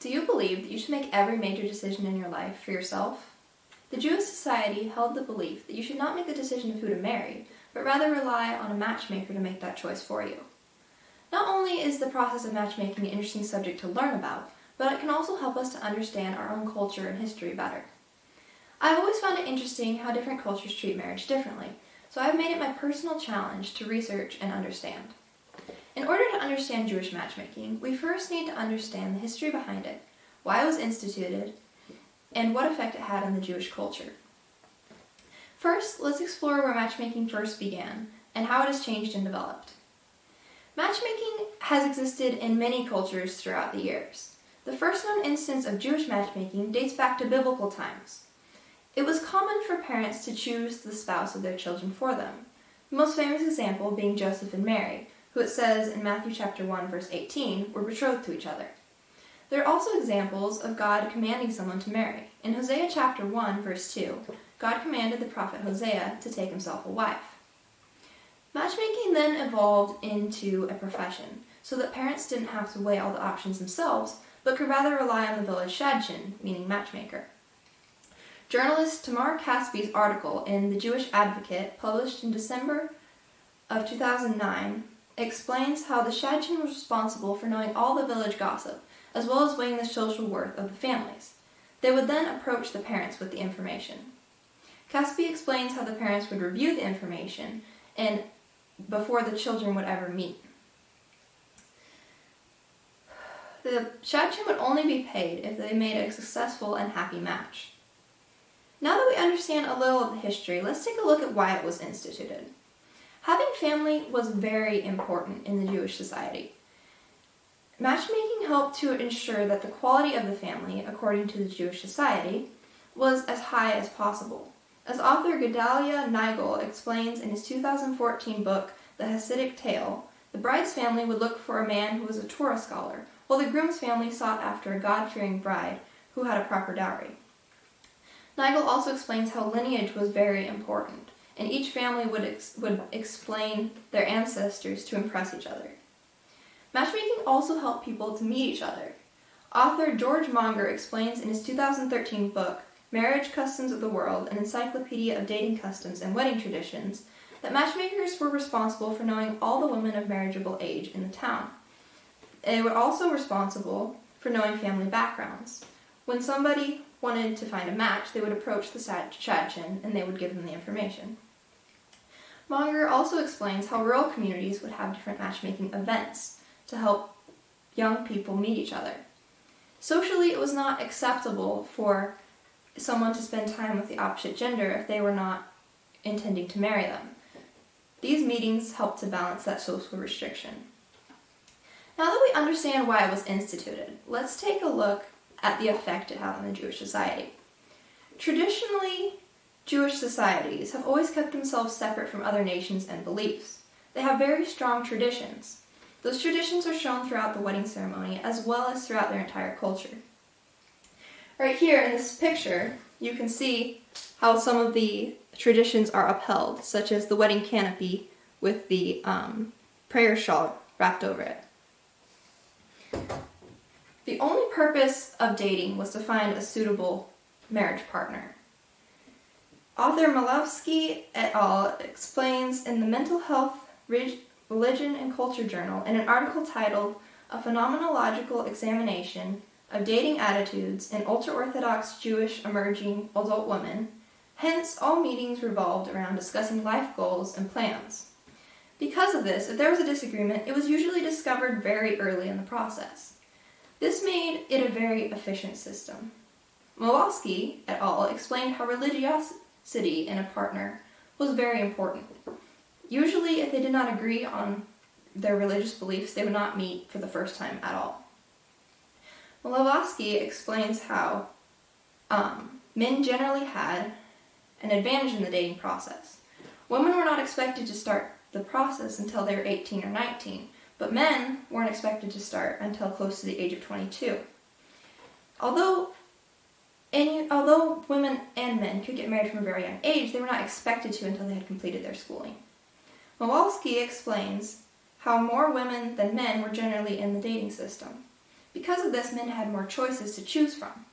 Do you believe that you should make every major decision in your life for yourself? The Jewish society held the belief that you should not make the decision of who to marry, but rather rely on a matchmaker to make that choice for you. Not only is the process of matchmaking an interesting subject to learn about, but it can also help us to understand our own culture and history better. I've always found it interesting how different cultures treat marriage differently, so I've made it my personal challenge to research and understand. In order to understand Jewish matchmaking, we first need to understand the history behind it, why it was instituted, and what effect it had on the Jewish culture. First, let's explore where matchmaking first began and how it has changed and developed. Matchmaking has existed in many cultures throughout the years. The first known instance of Jewish matchmaking dates back to biblical times. It was common for parents to choose the spouse of their children for them, the most famous example being Joseph and Mary, who it says in Matthew chapter 1 verse 18 were betrothed to each other. There are also examples of God commanding someone to marry. In Hosea chapter 1 verse 2, God commanded the prophet Hosea to take himself a wife. Matchmaking then evolved into a profession, so that parents didn't have to weigh all the options themselves, but could rather rely on the village shadchan, meaning matchmaker. Journalist Tamar Caspi's article in The Jewish Advocate, published in December of 2009, explains how the shadchan was responsible for knowing all the village gossip, as well as weighing the social worth of the families. They would then approach the parents with the information. Caspi explains how the parents would review the information and before the children would ever meet. The shadchan would only be paid if they made a successful and happy match. Now that we understand a little of the history, let's take a look at why it was instituted. Having family was very important in the Jewish society. Matchmaking helped to ensure that the quality of the family, according to the Jewish society, was as high as possible. As author Gedalia Nigel explains in his 2014 book, The Hasidic Tale, the bride's family would look for a man who was a Torah scholar, while the groom's family sought after a God-fearing bride who had a proper dowry. Nigel also explains how lineage was very important, and each family would explain their ancestors to impress each other. Matchmaking also helped people to meet each other. Author George Monger explains in his 2013 book, Marriage Customs of the World, an encyclopedia of dating customs and wedding traditions, that matchmakers were responsible for knowing all the women of marriageable age in the town. They were also responsible for knowing family backgrounds. When somebody wanted to find a match, they would approach the shadchan and they would give them the information. Monger also explains how rural communities would have different matchmaking events to help young people meet each other. Socially, it was not acceptable for someone to spend time with the opposite gender if they were not intending to marry them. These meetings helped to balance that social restriction. Now that we understand why it was instituted, let's take a look at the effect it had on the Jewish society. Traditionally, Jewish societies have always kept themselves separate from other nations and beliefs. They have very strong traditions. Those traditions are shown throughout the wedding ceremony as well as throughout their entire culture. Right here in this picture, you can see how some of the traditions are upheld, such as the wedding canopy with the prayer shawl wrapped over it. The only purpose of dating was to find a suitable marriage partner. Author Malowski et al. Explains in the Mental Health, Religion and Culture Journal in an article titled A Phenomenological Examination of Dating Attitudes in Ultra-Orthodox Jewish Emerging Adult Women, hence all meetings revolved around discussing life goals and plans. Because of this, if there was a disagreement, it was usually discovered very early in the process. This made it a very efficient system. Malowski et al. Explained how religiosity in a partner was very important. Usually, if they did not agree on their religious beliefs, they would not meet for the first time at all. Malowski explains how men generally had an advantage in the dating process. Women were not expected to start the process until they were 18 or 19, but men weren't expected to start until close to the age of 22. Although women and men could get married from a very young age, they were not expected to until they had completed their schooling. Malowski explains how more women than men were generally in the dating system. Because of this, men had more choices to choose from.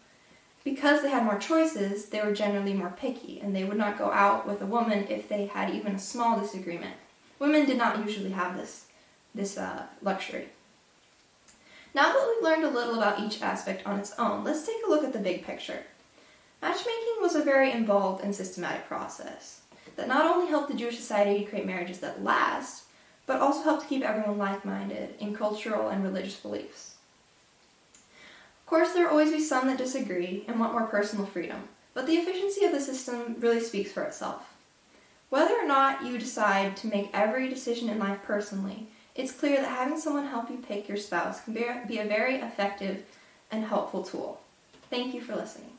Because they had more choices, they were generally more picky, and they would not go out with a woman if they had even a small disagreement. Women did not usually have this luxury. Now that we've learned a little about each aspect on its own, let's take a look at the big picture. Matchmaking was a very involved and systematic process that not only helped the Jewish society to create marriages that last, but also helped to keep everyone like-minded in cultural and religious beliefs. Of course, there will always be some that disagree and want more personal freedom, but the efficiency of the system really speaks for itself. Whether or not you decide to make every decision in life personally, it's clear that having someone help you pick your spouse can be a very effective and helpful tool. Thank you for listening.